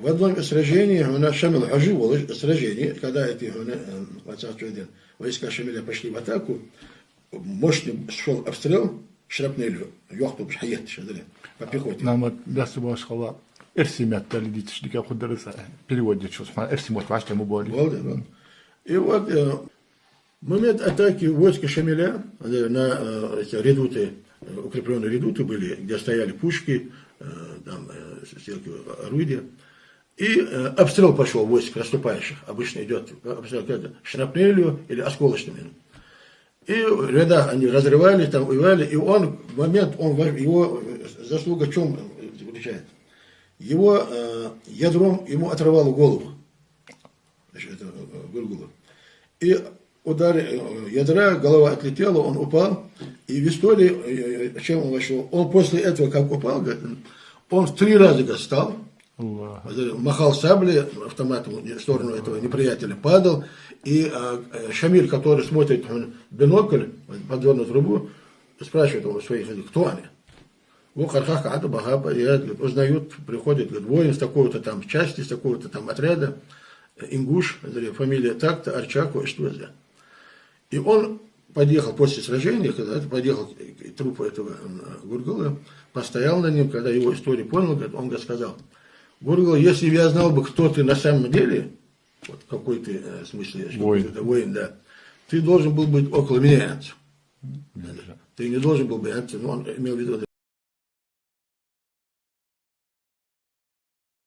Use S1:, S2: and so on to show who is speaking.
S1: в одном из сражений, у нас Шамил оживало сражение, когда эти войска Шамиля пошли в атаку, мощный шел обстрел, шрапнелью, ёхту бшхаят, по пехоте.
S2: Нам бясы башкала эрсимят талидит, что кудерса переводит, что эрсимот вашему ему боли.
S1: И вот в момент атаки войска Шамиля на эти редуты, укрепленные редуты были, где стояли пушки, там орудия. И обстрел пошел войск наступающих. Обычно идет обстрел шрапнелью или осколочными. И ряда они разрывали, там воевали. И он, в момент, его заслуга в чем заключается? Его ядром ему оторвало голову. Значит, это Гургула. И удар ядра, голова отлетела, он упал. И в истории, чем он вошел, он после этого, как упал, он в 3 раза встал, махал саблей автоматом в сторону этого неприятеля, падал. И Шамиль, который смотрит в бинокль, подзорную трубу, спрашивает его своих людей, кто они? Узнают, приходит, говорит, воин с такого-то там части, с такого-то там отряда, Ингуш, фамилия так-то, Арчаку, что это. И он подъехал после сражения, когда подъехал к трупу этого Гургула, постоял на нем, когда его историю понял, он сказал, Гургул, если бы я знал бы, кто ты на самом деле, вот какой ты, в смысле, воин, да, ты должен был быть около меня. Ты не должен был бы, но он имел в виду,